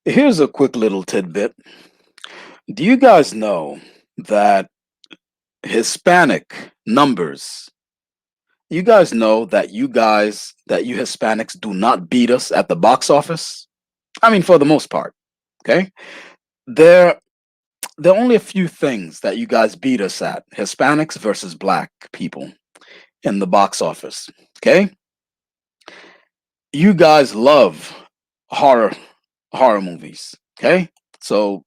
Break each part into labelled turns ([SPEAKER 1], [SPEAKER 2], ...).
[SPEAKER 1] Here's a quick little tidbit. Do you guys know that Hispanic numbers, you guys know that you Hispanics do not beat us at the box office? I mean, for the most part, okay? There, there are only a few things that you guys beat us at, Hispanics versus black people in the box office, okay? You guys love horror horror movies, okay? So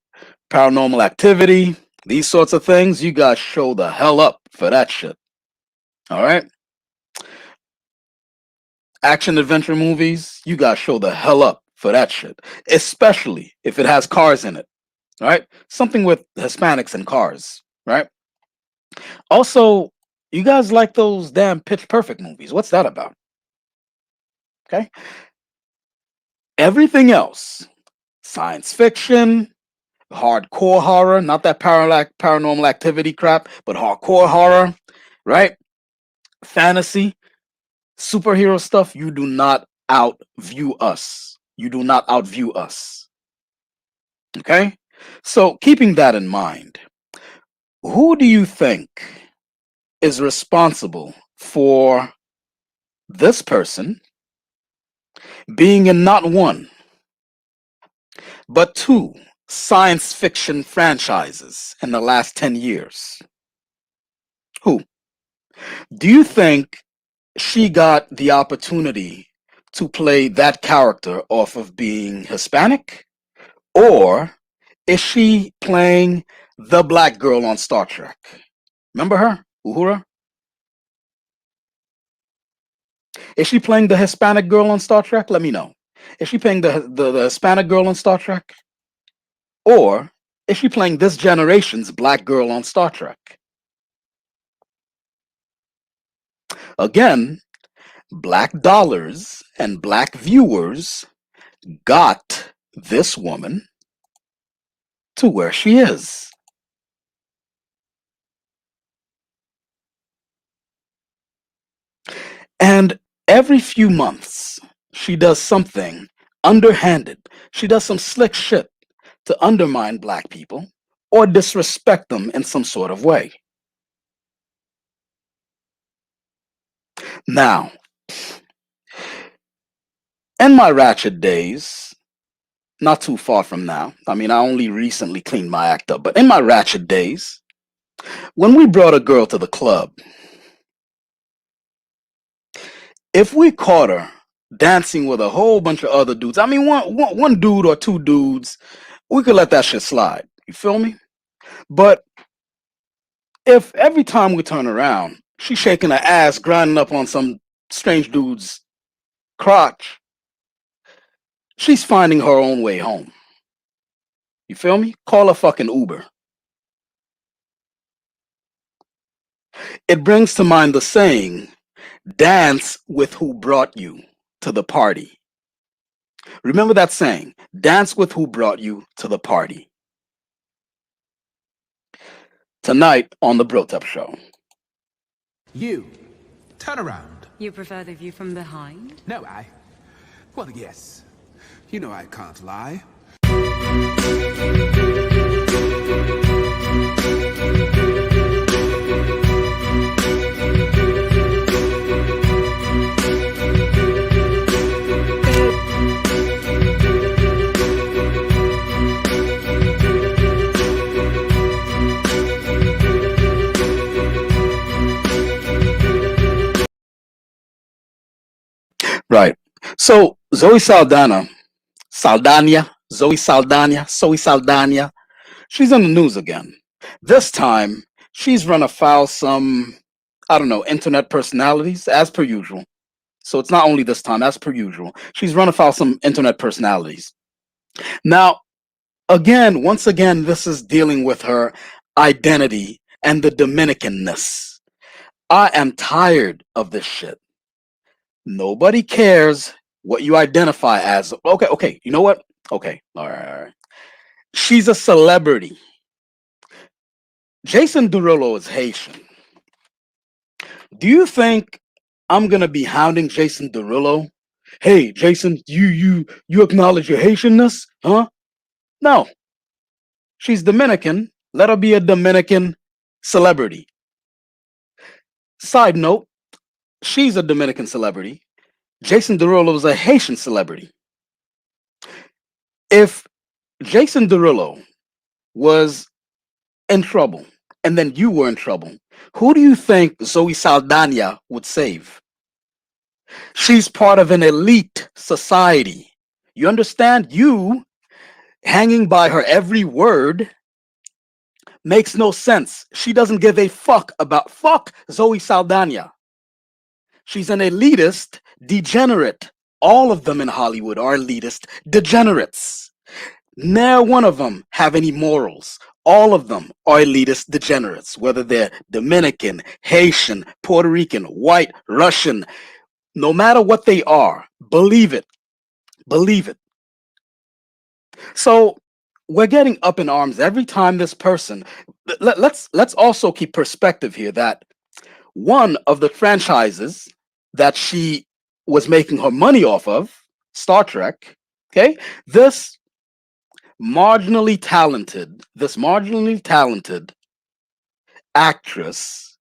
[SPEAKER 1] paranormal activity, these sorts of things, you guys show the hell up for that shit. All right? Action adventure movies, you guys show the hell up for that shit. Especially if it has cars in it. Right? Something with Hispanics and cars, right? Also, you guys like those damn Pitch Perfect movies. What's that about? Okay? Everything else, science fiction, hardcore horror, not that paranormal activity crap, but hardcore horror, right? Fantasy, superhero stuff, you do not outview us. You do not outview us. Okay? So, keeping that in mind, who do you think is responsible for this person being in not one, but two science fiction franchises in the last 10 years? Who? Do you think she got the opportunity to play that character off of being Hispanic? Or is she playing the black girl on Star Trek? Remember her? Uhura? Is she playing the Hispanic girl on Star Trek? Let me know. Is she playing the Hispanic girl on Star Trek? Or is she playing this generation's black girl on Star Trek? Again, black dollars and black viewers got this woman to where she is. And every few months, she does something underhanded. She does some slick shit to undermine black people or disrespect them in some sort of way. Now, in my ratchet days, not too far from now, I mean, I only recently cleaned my act up, but in my ratchet days, when we brought a girl to the club, if we caught her dancing with a whole bunch of other dudes, I mean, one dude or two dudes, we could let that shit slide. You feel me? But if every time we turn around, she's shaking her ass, grinding up on some strange dude's crotch, she's finding her own way home. You feel me? Call a fucking Uber. It brings to mind the saying, dance with who brought you to the party. Remember that saying, dance with who brought you to the party. Tonight on the Brotep Show.
[SPEAKER 2] You, turn around.
[SPEAKER 3] You prefer the view from behind?
[SPEAKER 2] No, well, yes. You know I can't lie.
[SPEAKER 1] Right. So Zoe Saldana, she's in the news again. This time, she's run afoul some, I don't know, internet personalities, as per usual. So it's not only this time, as per usual. She's run afoul some internet personalities. Now, once again, this is dealing with her identity and the Dominican-ness. I am tired of this shit. Nobody cares what you identify as. Okay, you know what? Okay, all right. She's a celebrity. Jason Derulo is Haitian. Do you think I'm gonna be hounding Jason Derulo? Hey, Jason, you acknowledge your Haitianness, huh? No, she's Dominican. Let her be a Dominican celebrity. Side note, she's a Dominican celebrity. Jason Derulo is a Haitian celebrity. If Jason Derulo was in trouble and then you were in trouble, who do you think Zoe Saldana would save? She's part of an elite society. You understand? You hanging by her every word makes no sense. She doesn't give a fuck Zoe Saldana. She's an elitist degenerate. All of them in Hollywood are elitist degenerates. Ne'er one of them have any morals. All of them are elitist degenerates, whether they're Dominican, Haitian, Puerto Rican, white, Russian, no matter what they are, believe it. Believe it. So we're getting up in arms every time this person. Let's also keep perspective here that one of the franchises that she was making her money off of, Star Trek, okay, this marginally talented actress,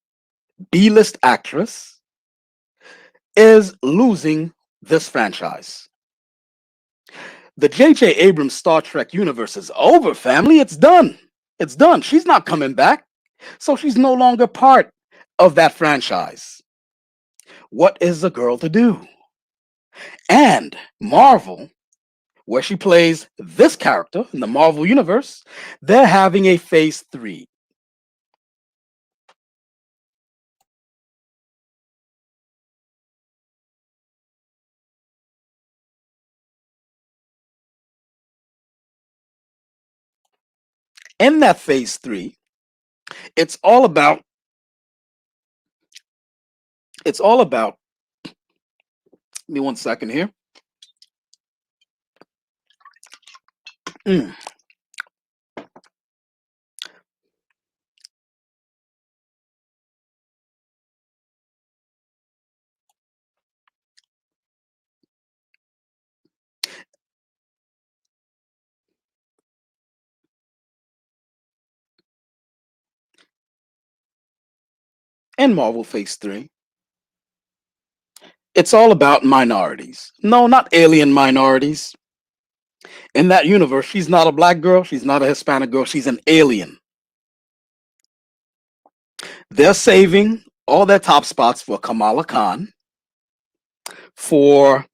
[SPEAKER 1] B-list actress, is losing this franchise. The J.J. Abrams Star Trek universe is over, family. It's done. It's done. She's not coming back. So she's no longer part of that franchise. What is the girl to do? And Marvel, where she plays this character in the Marvel universe, they're having a phase 3. In that phase 3, it's all about give me 1 second here. Mm. In Marvel phase 3, it's all about minorities. No, not alien minorities. In that universe, she's not a black girl, she's not a Hispanic girl, she's an alien. They're saving all their top spots for Kamala Khan, for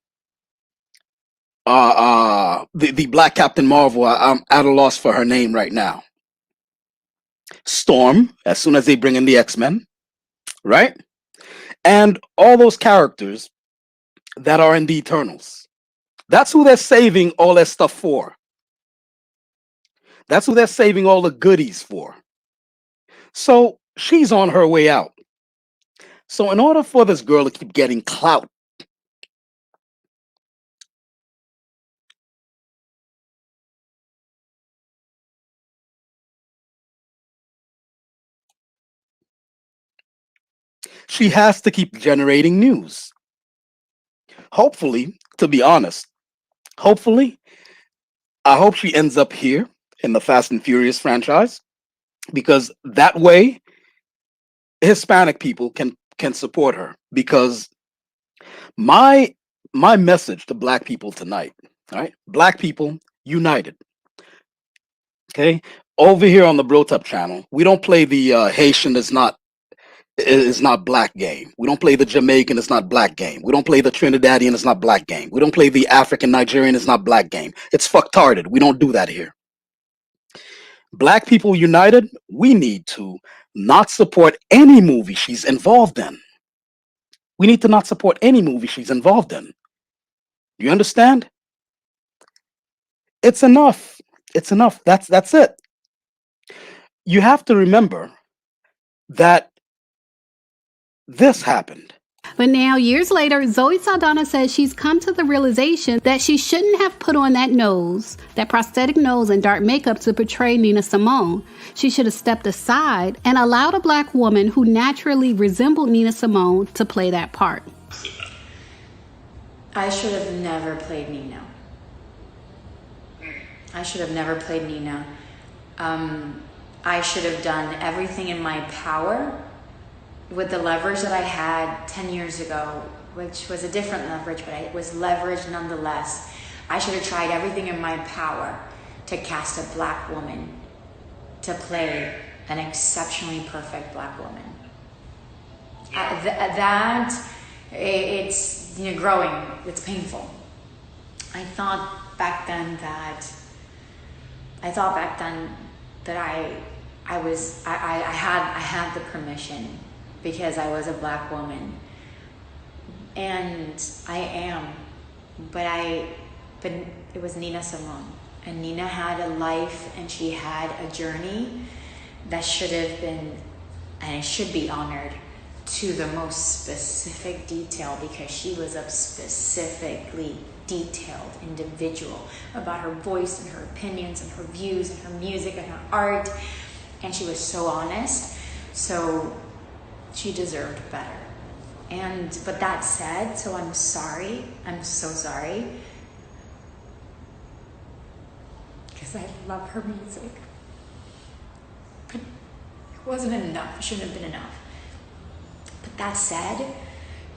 [SPEAKER 1] the Black Captain Marvel. I'm at a loss for her name right now. Storm, as soon as they bring in the X-Men, right? And all those characters that are in the Eternals. That's who they're saving all that stuff for. That's who they're saving all the goodies for. So she's on her way out. So in order for this girl to keep getting clout, she has to keep generating news. Hopefully, to be honest, hopefully, I hope she ends up here in the Fast and Furious franchise, because that way Hispanic people can support her. Because my message to black people tonight, all right? Black people united. Okay? Over here on the Bro Tub channel, we don't play the Haitian is not black game. We don't play the Jamaican, it's not black game. We don't play the Trinidadian, it's not black game. We don't play the African Nigerian, it's not black game. It's fucktarded. We don't do that here. Black people united, we need to not support any movie she's involved in. We need to not support any movie she's involved in. You understand? It's enough. It's enough. That's it. You have to remember that this happened.
[SPEAKER 4] But now, years later, Zoe Saldana says she's come to the realization that she shouldn't have put on that prosthetic nose and dark makeup to portray Nina Simone. She should have stepped aside and allowed a black woman who naturally resembled Nina Simone to play that part.
[SPEAKER 5] I should have never played Nina. I should have never played Nina. Um, I should have done everything in my power with the leverage that I had 10 years ago, which was a different leverage, but it was leverage nonetheless. I should have tried everything in my power to cast a black woman to play an exceptionally perfect black woman. It's growing. It's painful. I thought back then that I had the permission because I was a black woman, and I am, but it was Nina Simone, and Nina had a life and she had a journey that should have been, and it should be honored to the most specific detail, because she was a specifically detailed individual about her voice and her opinions and her views and her music and her art, and she was so honest, so she deserved better. But that said, so I'm sorry, I'm so sorry, because I love her music, but it wasn't enough. It shouldn't have been enough. But that said,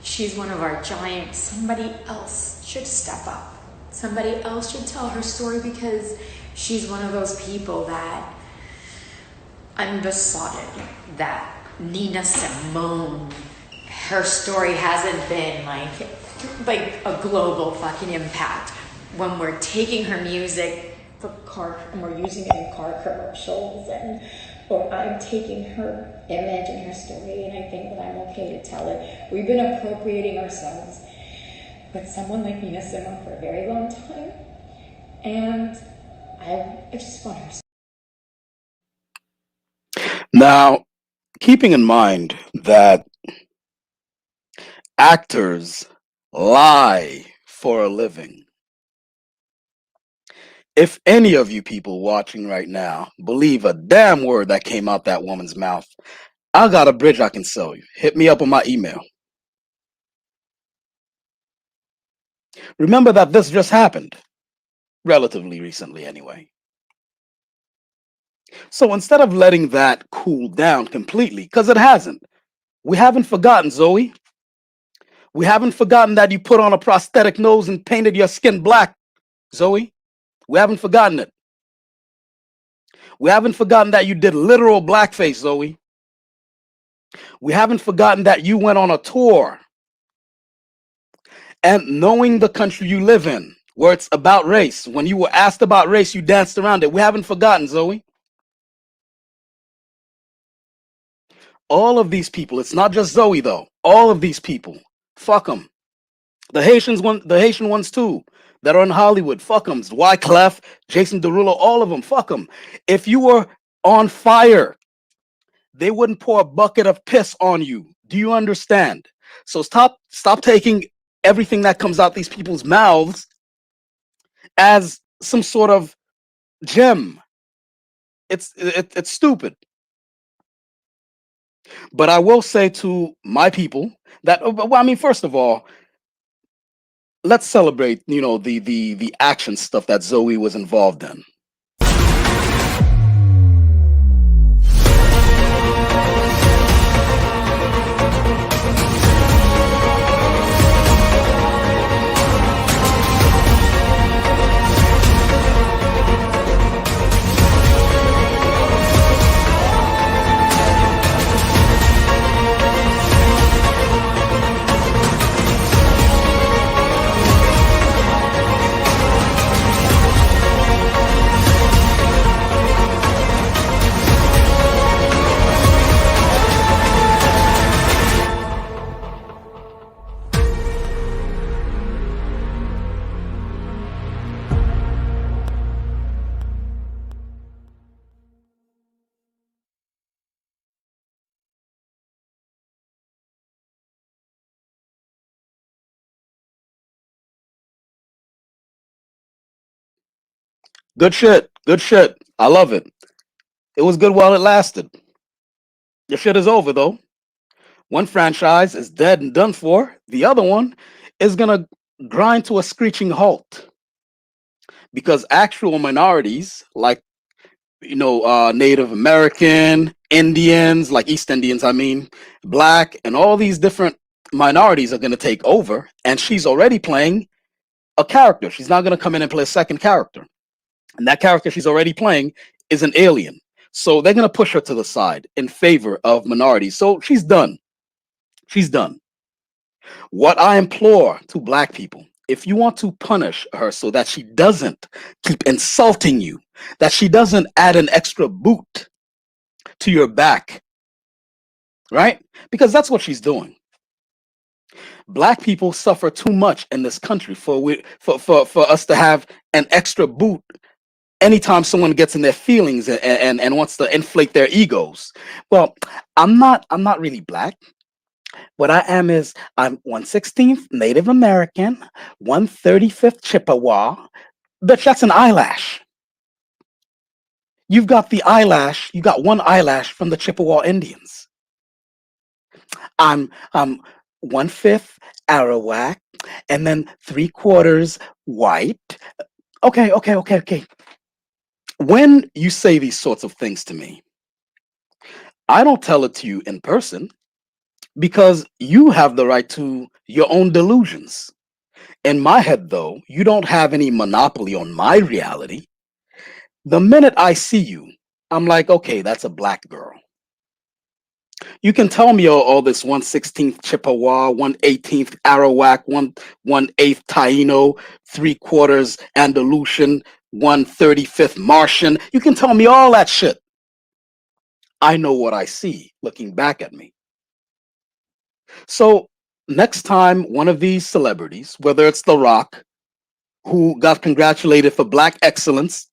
[SPEAKER 5] she's one of our giants. Somebody else should step up. Somebody else should tell her story, because she's one of those people that I'm besotted that Nina Simone, her story hasn't been like a global fucking impact. When we're taking her music for car and we're using it in car commercials, or I'm taking her image and her story and I think that I'm okay to tell it. We've been appropriating ourselves with someone like Nina Simone for a very long time, and I just want her.
[SPEAKER 1] Now, keeping in mind that actors lie for a living, if any of you people watching right now believe a damn word that came out that woman's mouth, I got a bridge I can sell you. Hit me up on my email. Remember that this just happened, relatively recently anyway. So instead of letting that cool down completely, because it hasn't, we haven't forgotten, Zoe. We haven't forgotten that you put on a prosthetic nose and painted your skin black, Zoe. We haven't forgotten it. We haven't forgotten that you did literal blackface, Zoe. We haven't forgotten that you went on a tour. And knowing the country you live in, where it's about race, when you were asked about race, you danced around it. We haven't forgotten, Zoe. All of these people, it's not just Zoe though, all of these people, fuck them. The Haitian ones too, that are in Hollywood, fuck them. Wyclef, Jason Derulo, all of them, fuck them. If you were on fire, they wouldn't pour a bucket of piss on you. Do you understand? So stop taking everything that comes out these people's mouths as some sort of gem. It's stupid. But I will say to my people that, well, I mean, first of all, let's celebrate, the action stuff that Zoe was involved in. Good shit. Good shit. I love it. It was good while it lasted. Your shit is over though. One franchise is dead and done for. The other one is gonna grind to a screeching halt. because actual minorities like Native American, Indians, like East Indians, I mean, black, and all these different minorities are going to take over. And she's already playing a character. She's not going to come in and play a second character. And that character she's already playing is an alien. So they're going to push her to the side in favor of minorities. So she's done. She's done. What I implore to black people, if you want to punish her so that she doesn't keep insulting you, that she doesn't add an extra boot to your back, right? Because that's what she's doing. Black people suffer too much in this country for us to have an extra boot anytime someone gets in their feelings and wants to inflate their egos. Well, I'm not really black. What I am is I'm 1/16th Native American, 1/35th Chippewa. Bitch, that's an eyelash. You've got the eyelash. You got one eyelash from the Chippewa Indians. I'm 1/5 Arawak, and then 3/4 white. Okay. When you say these sorts of things to me, I don't tell it to you in person because you have the right to your own delusions. In my head, though, you don't have any monopoly on my reality. The minute I see you, I'm like, okay, that's a black girl. You can tell me all this 1/16th Chippewa, 1/18th Arawak, 1/8th Taino, 3/4 Andalusian, 1/35th Martian. You can tell me all that shit. I know what I see looking back at me. So next time one of these celebrities, whether it's The Rock, who got congratulated for black excellence,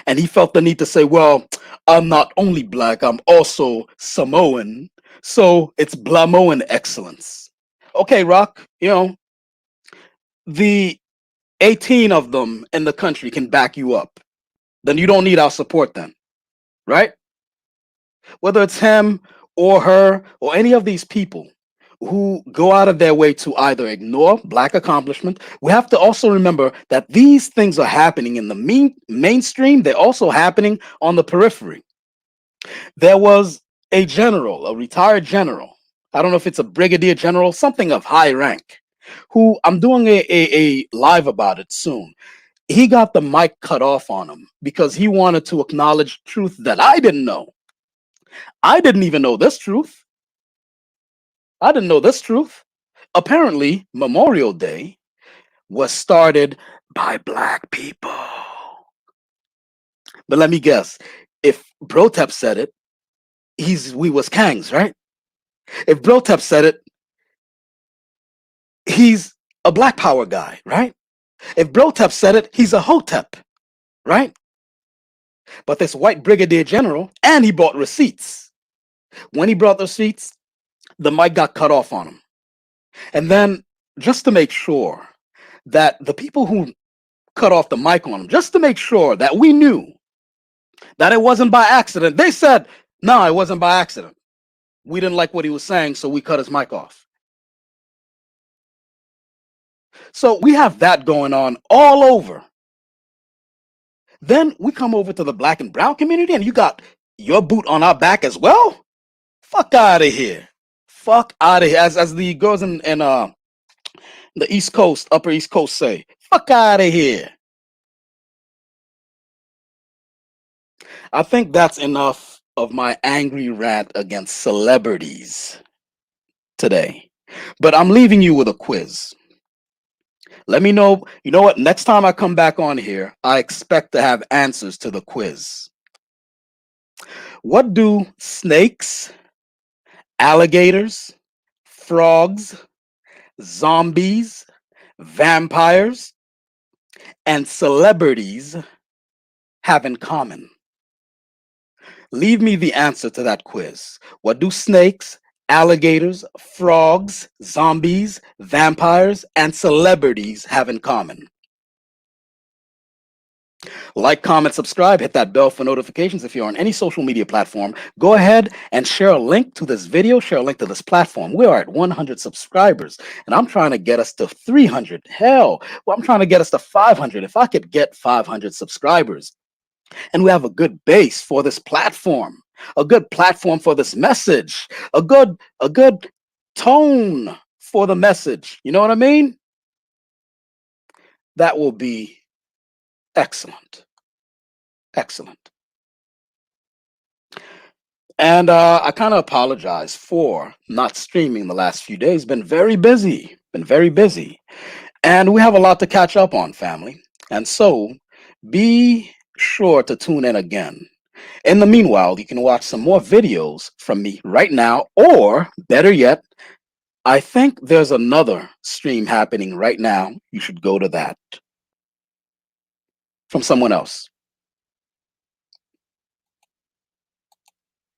[SPEAKER 1] and he felt the need to say, well, I'm not only black, I'm also Samoan, so it's Blamoan excellence. Okay, Rock, the 18 of them in the country can back you up. Then you don't need our support then, right? Whether it's him or her or any of these people who go out of their way to either ignore black accomplishment, we have to also remember that these things are happening in the mainstream. They're also happening on the periphery. There was a general, a retired general. I don't know if it's a brigadier general, something of high rank, who I'm doing a live about it soon. He got the mic cut off on him because he wanted to acknowledge truth that I didn't know. I didn't even know this truth. I didn't know this truth. Apparently, Memorial Day was started by black people. But let me guess, if Brotep said it, we was Kangs, right? If Brotep said it, he's a black power guy, right? If Brotep said it, he's a Hotep, right? But this white brigadier general, and he brought receipts. When he brought the receipts, the mic got cut off on him. And then, just to make sure that the people who cut off the mic on him, just to make sure that we knew that it wasn't by accident, they said, no, it wasn't by accident. We didn't like what he was saying, so we cut his mic off. So we have that going on all over. Then we come over to the black and brown community, and you got your boot on our back as well? Fuck out of here. Fuck out of here. As the girls in the East Coast, Upper East Coast say, fuck out of here. I think that's enough of my angry rant against celebrities today. But I'm leaving you with a quiz. Let me know. You know what? Next time I come back on here, I expect to have answers to the quiz. What do snakes, alligators, frogs, zombies, vampires, and celebrities have in common? Leave me the answer to that quiz. What do snakes, alligators, frogs, zombies, vampires, and celebrities have in common? Like, comment, subscribe, hit that bell for notifications. If you're on any social media platform, go ahead and share a link to this video, share a link to this platform. We are at 100 subscribers, and I'm trying to get us to 300. Hell, well, I'm trying to get us to 500. If I could get 500 subscribers, and we have a good base for this platform, a good platform for this message, a good tone for the message. You know what I mean? That will be excellent. Excellent. And I kind of apologize for not streaming the last few days. Been very busy. Been very busy. And we have a lot to catch up on, family. And so be sure to tune in again. In the meanwhile, you can watch some more videos from me right now, or better yet, I think there's another stream happening right now. You should go to that from someone else.